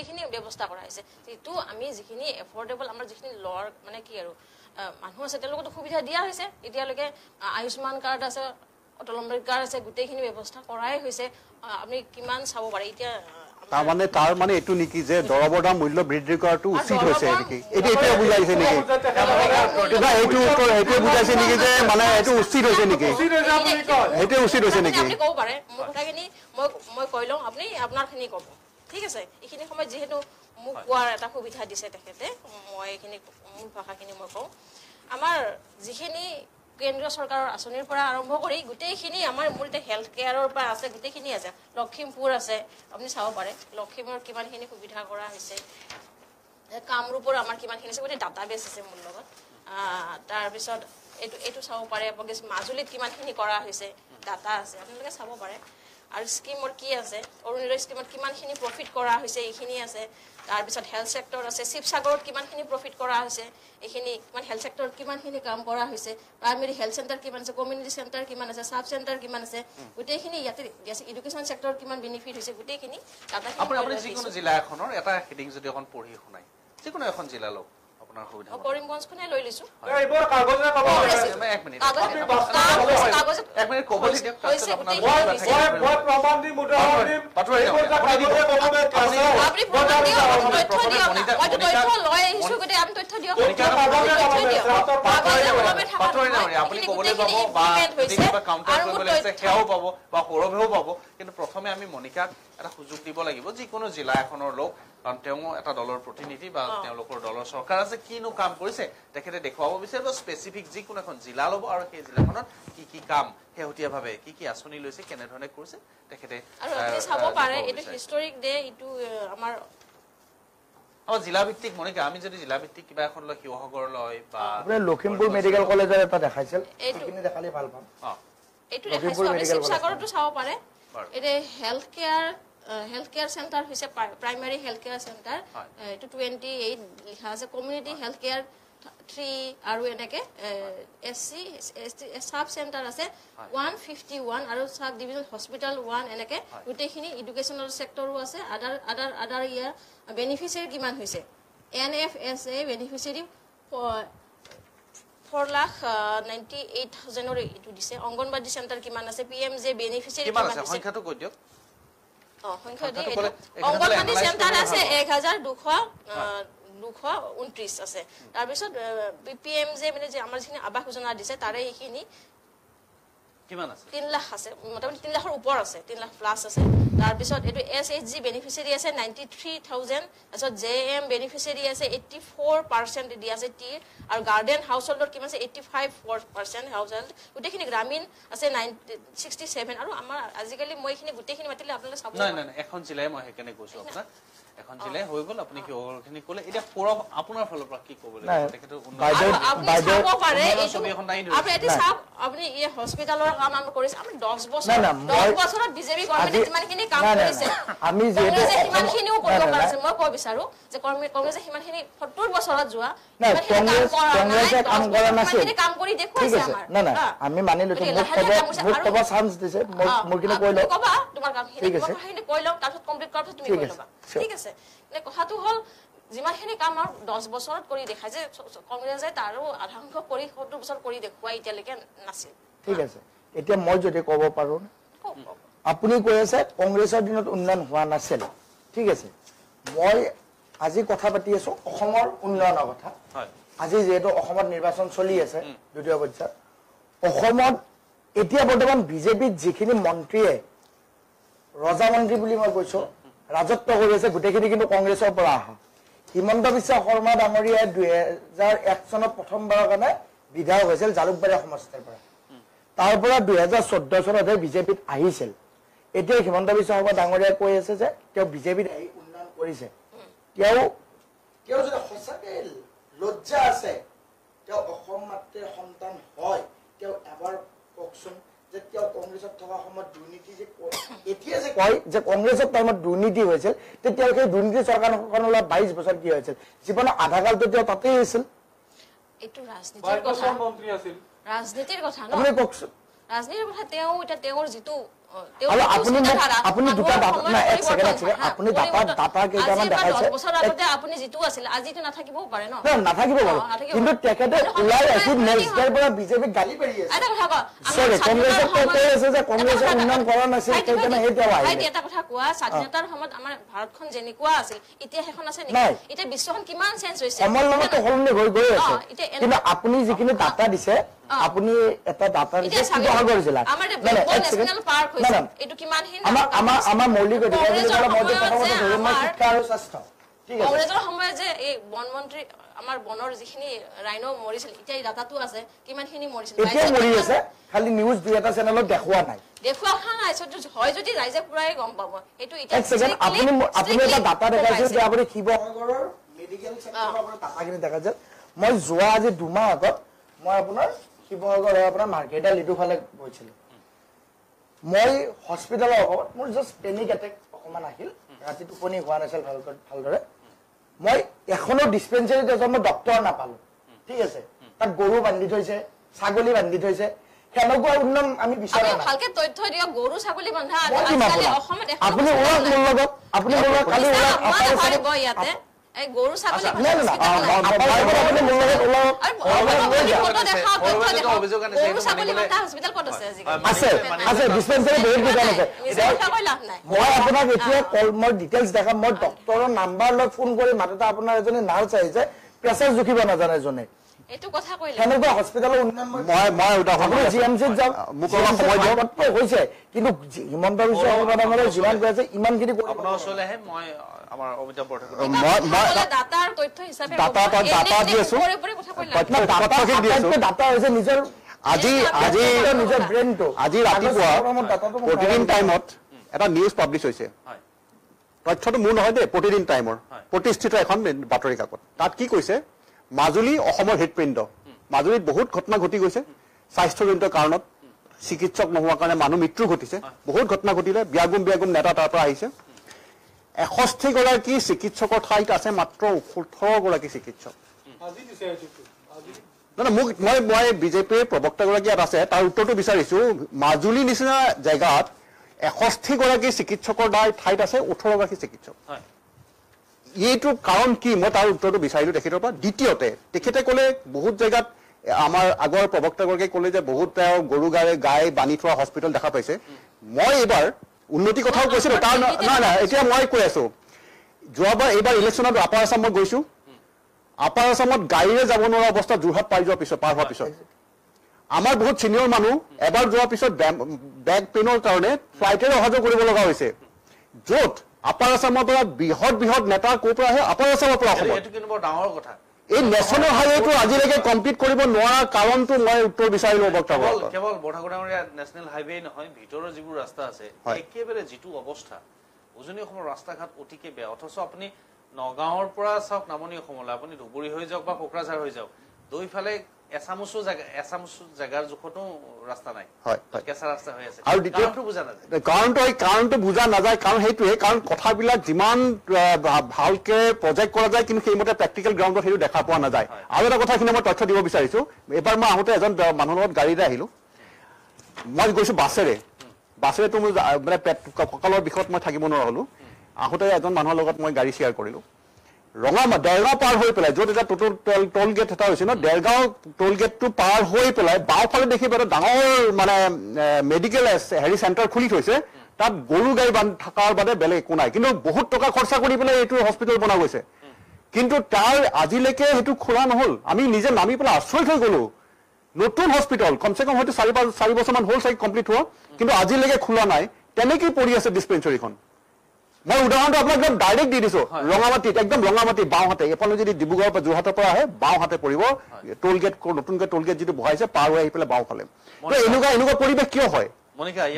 এইখিনি ব্যৱস্থা কৰা হৈছে যেটো আমি যিখিনি এফৰ্ডেবল আমাৰ যিখিনি লৰ মানে কি আৰু মানুহ আছে তেওঁলোকতো সুবিধা দিয়া হৈছে এতিয়ালৈকে আয়ুষ্মান কাৰ্ড আছে অটল অমৃত কাৰ্ড আছে গোটেইখিনি ব্যৱস্থা কৰাই হৈছে আপুনি কিমান চাব পাৰে এতিয়া তাৰ মানে এটো নেকি যে দৰবৰ দাম মূল্য বৃদ্ধি কৰাটো উচিত হৈছে নেকি এটা বুজাইছে নেকি না এইটো বুজাইছে নেকি যে মানে এইটো উচিত হৈছে নেকি এইটো উচিত হৈছে নেকি আপুনি ক'ব পাৰে মোৰ কথাখিনি মই কৈ লওঁ আপুনি আপোনাৰখিনি ক'ব ঠিক আছে এইখিনি সময় যেহেতু মোক কোৱাৰ এটা সুবিধা দিছে তেখেতে মই এইখিনি মোৰ ভাষাখিনি মই কওঁ আমাৰ যিখিনি কেন্দ্ৰীয় চৰকাৰৰ আঁচনিৰ পৰা আৰম্ভ কৰি গোটেইখিনি আমাৰ মূলতে হেল্থ কেয়াৰৰ পৰা আছে গোটেইখিনি আছে লখিমপুৰ আছে আপুনি চাব পাৰে লখিমপুৰৰ কিমানখিনি সুবিধা কৰা হৈছে কামৰূপৰ আমাৰ কিমানখিনি আছে গোটেই ডাটাবেছ আছে মোৰ লগত তাৰপিছত এইটো চাব পাৰে আপুনি মাজুলীত কিমানখিনি কৰা হৈছে ডাটা আছে আপোনালোকে চাব পাৰে আৰু স্কিমৰ কি আছে অৰুণোদয় স্কিমত কিমানখিনি প্ৰফিট কৰা হৈছে এইখিনি আছে তাৰপিছত হেল্থ সেক্টৰ আছে শিৱসাগৰত কিমানখিনি প্ৰফিট কৰা হৈছে এইখিনি কিমান হেল্থ সেক্টৰত কিমানখিনি কাম কৰা হৈছে প্ৰাইমেৰী হেল্থ সেণ্টাৰ কিমান আছে কমিউনিটি সেণ্টাৰ কিমান আছে সাব সেণ্টাৰ কিমান আছে গোটেইখিনি ইয়াতে এডুকেশ্যন সেক্টৰত কিমান বেনিফিট হৈছে গোটেইখিনি আপুনি যিকোনো জিলা এখনৰ এটা হেডিং যদি এখন পঢ়ি শুনাই যিকোনো এখন জিলা লওক আপোনাৰ সুবিধা কৰিমগঞ্জখনে লৈ লৈছো এইবোৰ কাগজে ক'ব এক মিনিট এক মিনিট ক'ব দিয়ক মই প্ৰমাণ দিম উদাহৰণ দিম এইবোৰ কাগজে ক'ব আপুনি ক'বলৈ পাব বা কিবা কাউণ্টাৰ কৰিবলৈ আছে সেয়াও পাব বা সৌৰভেও পাব কিন্তু প্ৰথমে আমি মনিকাক এটা সুযোগ দিব লাগিব যিকোনো জিলা এখনৰ লোক কাৰণ তেওঁ এটা দলৰ প্ৰতিনিধি বা তেওঁলোকৰ দলৰ চৰকাৰ আছে কিনো কাম কৰিছে তেখেতে দেখুৱাব বিচাৰিব স্পেচিফিক যিকোনো এখন জিলা ল'ব আৰু সেই জিলাখনত কি কাম শেহতীয়াভাৱে কি আঁচনি লৈছে কেনেধৰণে কৰিছে তেখেতে চাব পাৰে এইটো হিষ্টৰিক ডে এইটো আমাৰ জিলা ভিত্তিক মনিকা আমি যদি জিলা ভিত্তিক কিবা এখন লয় শিৱসাগৰ লয় বা আপুনি লখিমপুৰ মেডিকেল কলেজৰ এটা দেখাইছিল এইখিনি দেখালে ভাল পাম এইটো দেখাইছো আপুনি শিৱসাগৰতো চাব পাৰে এটা হেল্থ কেয়াৰ সেন্টাৰ হৈছে প্ৰাইমাৰী হেল্থ কেয়াৰ সেন্টাৰ এইটো 28 লিখা আছে কমিউনিটি হেল্থ কেয়াৰ 3 আৰু এনেকে এসসি সাব সেন্টাৰ আছে 151 আৰু সাব ডিভিজন হস্পিটাল 1 এনেকে গোটেইখিনি এডুকেশ্যনাল সেক্টৰো আছে আদাৰ ইয়াৰ বেনিফিচিয়াৰী কিমান হৈছে NFSA বেনিফিচিয়াৰী 4,98,000 এইটো দিছে অংগনবাদী সেন্টাৰ কিমান আছে PMJ বেনিফিচিয়াৰী কিমান আছে সংখ্যাটো কৈ দিয়ক সংখ্যা দি অংগনবাদী সেন্টাৰ আছে 1,229 আছে তাৰপিছত PMJ মানে যে আমাৰ যিখিনি আৱাস যোজনা দিছে তাৰে এইখিনি কিমান আছে 3 লাখ আছে মোটামুটি 3 লাখৰ ওপৰ আছে 3 লাখ প্লাস আছে তাৰপিছত এটো SHG বেনিফিচিয়াৰী আছে 93,000 তাৰপিছত JM বেনিফিচিয়াৰী আছে 84% দি আছে টি আৰু গাৰ্ডেন হাউসহোল্ডৰ কিমান আছে 85% হাউসহোল্ড গোটেইখিনি গ্ৰামীণ আছে 67 আৰু আমাৰ আজিকালি মইখিনি গোটেইখিনি মাতিলে আপোনালোকে চাব নাই এখন জিলাই মই হেকেনে কৈছো আপোনাক এখন জিলাই হৈ গল আপুনি কি ওৰখিনি ক'লে এটা পৰব আপোনাৰ ফালৰ পৰা কি ক'ব লাগে তেখেতো বাইদেউ পাৰে আপুনি এটি চাওক আপুনি এই হস্পিটালৰ কাম আমি কৰিছে আমি 10 বছৰত বিজেপি গভৰ্ণমেণ্টে যিমানখিনি কাম কৰিছে আমি যেটো সিমানখিনিও কৰিব পাৰিছে মই কব বিচাৰো যে কংগ্ৰেছে সিমানখিনি 70 বছৰত যোৱা কংগ্ৰেছে কাম কৰা নাছিল কাম কৰি দেখুৱাইছে আমাৰ না আমি মানিলো মোক কবা চান্স দিছে মোৰ কিনে কৈ লও কবা তোমাৰ কামখিনি কৈ লও তাৰপিছত কমপ্লিট কৰাৰ পিছত তুমি কৈ লবা ঠিক আছে মানে কথাটো হল যিমানখিনি কাম আৰু 10 বছৰত কৰি দেখাই যে কংগ্ৰেছে তাৰো আধাংশ কৰি 70 বছৰ কৰি দেখুৱাই এতিয়ালৈকে নাছিল ঠিক আছে এতিয়া মই যদি ক'ব পাৰো আপুনি কৈ আছে কংগ্ৰেছৰ দিনত উন্নয়ন হোৱা নাছিল ঠিক আছে মই আজি কথা পাতি আছো অসমৰ উন্নয়নৰ কথা হয় আজি যেটো অসমত নিৰ্বাচন চলি আছে দ্বিতীয় পৰ্যায়ত অসমত এতিয়া বৰ্তমান বিজেপিত যিখিনি মন্ত্ৰীয়ে ৰজা মন্ত্ৰী বুলি মই কৈছো ৰাজত্ব কৰি আছে গোটেইখিনি কিন্তু কংগ্ৰেছৰ পৰা আহা হিমন্ত বিশ্ব শৰ্মা ডাঙৰীয়া 2001 চনত প্ৰথমবাৰৰ কাৰণে বিধায়ক হৈছিল জালুকবাৰী সমষ্টিৰ পৰা তাৰ পৰা 2014 চনত বিজেপিত আহিছিল এতিয়া হিমন্ত বিশ্ব শৰ্মা ডাঙৰীয়া কৈ আছে যে তেওঁ বিজেপিত আহি উন্নয়ন কৰিছে তেওঁ যদি সঁচাকে লজ্জা আছে তেওঁ অসম মাতৃৰ সন্তান হয় তেওঁ এবাৰ কওকচোন যে তেওঁ কংগ্ৰেছত থকা সময়ত দুৰ্নীতি যে এতিয়া যে কয় যে কংগ্ৰেছৰ টাইমত দুৰ্নীতি হৈছিল তেতিয়া সেই দুৰ্নীতি চৰকাৰখনলৈ 22 বছৰ কি হৈছিল জীৱনৰ আধা কালটো তেওঁ তাতেই আছিল এইটো ৰাজনীতিৰ কথা মন্ত্ৰী আছিল ৰাজনীতিৰ কথা ন আপুনি কওকচোন ৰাজনীতিৰ কথা তেওঁ এটা তেওঁৰ যিটো আৰু আপুনি দুটা এক ছেকেণ্ড আপুনি ডাটা কেইটামান দেখাইছে আপুনি যিটো আছিল আজিটো নাথাকিবও পাৰে ন নাথাকিব বাৰু কিন্তু তেখেতে ওলাই আহি নেক্সট ডেৰ পৰা বিজেপিক গালি পাৰি আছে এটা কথা কওঁ কংগ্ৰেছে কৈ আছে যে কংগ্ৰেছে উন্নয়ন কৰা নাছিল সেইকাৰণে সেইটোও আহিলে এটা কথা কোৱা স্বাধীনতাৰ সময়ত আমাৰ ভাৰতখন যেনেকুৱা আছিল এতিয়া সেইখন আছে নেকি এতিয়া বিশ্বখন কিমান চেঞ্জ হৈছে সময়ৰ লগত সলনি হৈ গৈ আছে কিন্তু আপুনি যিখিনি ডাটা দিছে আপুনি এটা ডাটা দিছে শিৱসাগৰ জিলাত আমাৰ মৌলিক অধিকাৰ বুলি ক'লে মই প্ৰথমতে ধৰিম মই শিক্ষা আৰু স্বাস্থ্য ঠিক আছে কংগ্ৰেছৰ সময়ত যে এই বন মন্ত্ৰী আমাৰ বনৰ যিখিনি ৰাইনো মৰিছিল এতিয়া এই ডাটাটো আছে কিমানখিনি মৰিছিল এতিয়া মৰি আছে খালি নিউজ দুই এটা চেনেলত দেখুওৱা নাই হয় যদি ৰাইজে পুৰাই গম পাব এইটো এক ছেকেণ্ড আপুনি এটা ডাটা দেখাইছে যে আপুনি শিৱসাগৰৰ মেডিকেল চেক্টৰৰ আপোনাৰ ডাটাখিনি দেখাইছে মই যোৱা আজি 2 মাহ আগত মই আপোনাৰ শিৱসাগৰ আপোনাৰ মাৰ্কেটৰ লিডু ফালে গৈছিলোঁ মই হস্পিটেলৰ অভাৱত মোৰ জাষ্ট পেনিক এটেক অকণমান আহিল ৰাতি টোপনি হোৱা নাছিল ভালদৰে মই এখনো ডিছপেঞ্চাৰীত এজন মই ডক্টৰ নাপালোঁ ঠিক আছে তাত গৰু বান্ধি থৈছে ছাগলী বান্ধি থৈছে সেনেকুৱা উন্নয়ন আমি বিচাৰা নাই ভালকে তথ্য দিয়ক গৰু ছাগলী বন্ধা অসমত আপুনি ওলাওক মোৰ লগত আপুনি ওলাওক কালি ওলাওক ইয়াতে এই গৰু ছাগলী মই আপোনাক এতিয়া মই ডিটেইলছ দেখাম মই ডক্টৰৰ নাম্বাৰ লৈ ফোন কৰি মাতোতে আপোনাৰ এজনী নাৰ্ছ আহিছে প্ৰেছাৰ জুখিব নাজানে এজনে এইটো কথা কইলা সেনেকুৱা হস্পিটেলৰ উন্নয়ন মই উদাহৰণ জিএমচিত যাম মোক অলপ সময় দিয়ক হৈছে কিন্তু হিমন্ত বিশ্ব শৰ্মাৰ যিমান কৈ আছে ইমানখিনি আপোনাৰ ওচৰলৈহে মই আমাৰ অমিতাভ বৰঠাকুৰ ডাটাৰ তথ্য হিচাপে ডাটা দি আছো ডাটা হৈছে নিজৰ আজি নিজৰ ব্ৰেইনটো আজি ৰাতিপুৱা প্ৰতিদিন টাইমত এটা নিউজ পাব্লিছ হৈছে তথ্যটো মোৰ নহয় দেই প্ৰতিদিন টাইমৰ প্ৰতিষ্ঠিত এখন বাতৰি কাকত তাত কি কৈছে মাজুলী অসমৰ হৃদপিণ্ড মাজুলীত বহুত ঘটনা ঘটি গৈছে স্বাস্থ্যজনিত কাৰণত চিকিৎসক নোহোৱাৰ কাৰণে মানুহ মৃত্যু ঘটিছে বহুত ঘটনা ঘটিলে বিয়াগুম নেতা তাৰ পৰা আহিছে 61 গৰাকী চিকিৎসকৰ ঠাইত আছে মাত্ৰ 18 গৰাকী চিকিৎসক মই বিজেপিৰ প্ৰবক্তাগৰাকী ইয়াত আছে তাৰ উত্তৰটো বিচাৰিছো মাজুলী নিচিনা জেগাত 61 গৰাকী চিকিৎসকৰ ঠাইত আছে 18 গৰাকী চিকিৎসক এইটো কাৰণ কি মই তাৰ উত্তৰটো বিচাৰিলো তেখেতৰ পৰা দ্বিতীয়তে তেখেতে ক'লে বহুত জেগাত আমাৰ আগৰ প্ৰবক্তাগৰাকীয়ে ক'লে যে বহুত গৰু গাই বান্ধি থোৱা হস্পিটেল দেখা পাইছে মই এইবাৰ উন্নতি কথাও কৈছিলো তাৰ নাই এতিয়া মই কৈ আছো যোৱাবাৰ এইবাৰ ইলেকশ্যনত আপাৰ আছামত গৈছো আপাৰ আছামত গাড়ীৰে যাব নোৱাৰা অৱস্থা যোৰহাট পাৰ হোৱাৰ পিছত আমাৰ বহুত চিনিয়ৰ মানুহ এবাৰ যোৱাৰ পিছত বেক পেইনৰ কাৰণে ফ্লাইটেৰে অহা যোৱা কৰিব লগা হৈছে য'ত আপাৰ আছামৰ পৰা বৃহৎ নেতা ক'ৰ পৰা আহে আপাৰ আছামৰ পৰা এইটো কিন্তু বৰ ডাঙৰ কথা এই নেশ্যনেল হাইৱেটো আজিলৈকে কমপ্লিট কৰিব নোৱাৰা কাৰণটো মই উত্তৰ বিচাৰিলো কেৱল বৰঠাকুৰ ডাঙৰীয়া নেশ্যনেল হাইৱে নহয় ভিতৰৰ যিবোৰ ৰাস্তা আছে একেবাৰে যিটো অৱস্থা উজনি অসমৰ ৰাস্তা ঘাট অতিকে বেয়া অথচ আপুনি নগাঁৱৰ পৰা চাওক নামনি অসমলৈ আপুনি ধুবুৰী হৈ যাওক বা কোকৰাঝাৰ হৈ যাওক দুইফালে এছামুচো জেগাৰ জোখতো ৰাস্তা নাই কেঁচা ৰাস্তা হৈ আছে আৰু কাৰণটো বুজা নাযায় কাৰণ সেইটোৱে কাৰণ কথাবিলাক যিমান ভালকে প্ৰজেক্ট কৰা যায় কিন্তু সেইমতে প্ৰেক্টিকেল গ্ৰাউণ্ডত সেইটো দেখা পোৱা নাযায় আৰু এটা কথাখিনি মই তথ্য দিব বিচাৰিছো এবাৰ মই আহোঁতে এজন মানুহৰ লগত গাড়ীৰে আহিলো মই গৈছো বাছেৰেতো মোৰ মানে কঁকালৰ বিষত মই থাকিব নোৱাৰা হলো আহোঁতে এজন মানুহৰ লগত মই গাড়ী শ্বেয়াৰ কৰিলো দেৰগাঁও পাৰ হৈ পেলাই য'ত এটা টোল গেট এটা হৈছে ন দেৰগাঁও টোল গেটটো পাৰ হৈ পেলাই বাওঁফালে দেখি পেলাই ডাঙৰ মানে মেডিকেল চেণ্টাৰ খুলি থৈছে তাত গৰু গাড়ী থকাৰ বাদে বেলেগ একো নাই কিন্তু বহুত টকা খৰচা কৰি পেলাই এইটো হস্পিটেল বনোৱা গৈছে কিন্তু তাৰ আজিলৈকে সেইটো খোলা নহ'ল আমি নিজে নামি পেলাই আচৰিত হৈ গ'লো নতুন হস্পিটেল কমচে কম হয়তো 4 বছৰমান হ'ল চাগে কমপ্লিট হোৱা কিন্তু আজিলৈকে খোলা নাই তেনেকেই পৰি আছে ডিছপেঞ্চাৰীখন মই উদাহৰণটো আপোনাক একদম ডাইৰেক্ট দি দিছো ৰঙামাটিত একদম ৰঙামাটি বাওঁহাতে এফালে যদি ডিব্ৰুগড়ৰ পৰা যোৰহাটৰ পৰা আহে বাওঁহাতে পৰিব টোল গেট নতুনকৈ টোল গেট যিটো বহাইছে পাৰ হৈ আহি পেলাই বাওঁফালে এনেকুৱা পৰিৱেশ কিয় হয়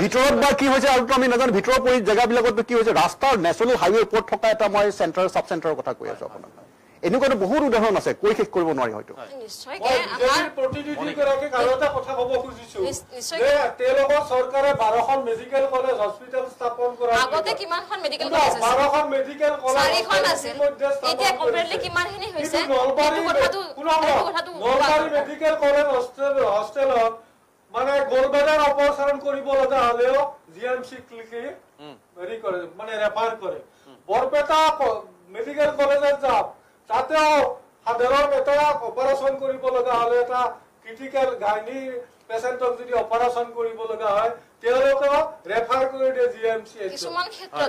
ভিতৰত বা কি হৈছে আৰুতো আমি নাজানো ভিতৰৰ জেগাবিলাকত কি হৈছে ৰাস্তাৰ নেশ্যনেল হাইৱে ওপৰত থকা এটা মই চাব চেণ্টাৰৰ কথা কৈ আছো আপোনাক এনেকুৱাতো বহুত উদাহৰণ আছে কৈ শেষ কৰিব নোৱাৰি হয়তো প্ৰতিনিধিগৰাকীক আৰু এটা কথা ক'ব খুজিছো যে তেওঁলোকৰ চৰকাৰে 12খন মেডিকেল কলেজ হস্পিটেল স্থাপন কৰা আগতে কিমানখন মেডিকেল কলেজ আছে 12খন মেডিকেল কলেজ 4খন আছে এতিয়া কমপ্লিটলি কিমানখিনি হৈছে এইটো কথাটো নলবাৰী মেডিকেল কলেজ হস্টেলত মানে গোলবেদাৰ অপসাৰণ কৰিব লগা হলেও জিএমচিক লিখি হেৰি কৰে মানে ৰেফাৰ কৰে বৰপেটা মেডিকেল কলেজত যাওক তাতেও সাধাৰণ এটা অপাৰেশ্যন কৰিব লগা হলে এটা ক্ৰিটিকেল গাইনী পেচেণ্টক যদি অপাৰেশ্যন কৰিব লগা হয় তেওঁলোকেও ৰেফাৰ কৰি দিয়ে জিএমচি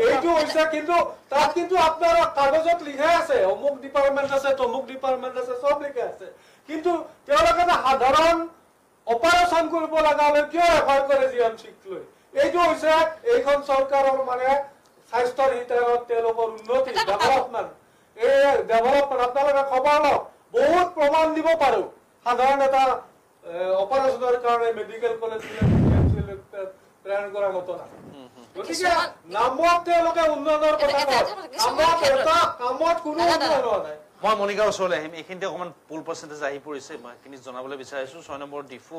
এইটো হৈছে কিন্তু তাত কিন্তু আপোনাৰ কাগজত লিখা আছে অমুক ডিপাৰ্টমেণ্ট আছে তমুক ডিপাৰ্টমেণ্ট আছে চব লিখা আছে কিন্তু তেওঁলোকে এটা সাধাৰণ অপাৰেশ্যন কৰিব লগা হলে কিয় ৰেফাৰ কৰে জিএমচিক লৈ এইটো হৈছে এইখন চৰকাৰৰ মানে স্বাস্থ্যৰ হিতাৰত তেওঁলোকৰ উন্নতি ডেভেলপমেণ্ট এই ডেভেলপমেণ্ট আপোনালোকে খবৰ লওক বহুত প্ৰমাণ দিব পাৰো সাধাৰণ এটা অপাৰেশ্যনৰ কাৰণে মেডিকেল কলেজ প্ৰেৰণ কৰা ঘটনা গতিকে নামত তেওঁলোকে উন্নয়নৰ কথা কয় নামত এটা কামত কোনো উন্নয়ন হোৱা নাই মই মনিকাৰ ওচৰলৈ আহিম এইখিনিতে অকণমান পুল পাৰ্চেণ্টেজ আহি পৰিছে মই এইখিনি জনাবলৈ বিচাৰিছোঁ 6 নম্বৰ ডিফু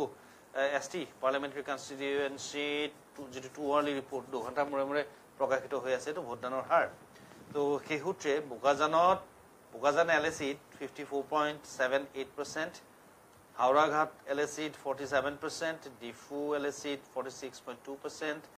ST পাৰ্লিয়ামেণ্টাৰী কনষ্টিটুৱেঞ্চিত যিটো 2 আৰ্লি ৰিপৰ্ট 2 ঘণ্টাৰ মূৰে মূৰে প্ৰকাশিত হৈ আছে এইটো ভোটদানৰ হাৰ তো সেই সূত্ৰে বোকাজান LACত 54.78%, হাওড়াঘাট LACত 47%, ডিফু LACত 46.2%,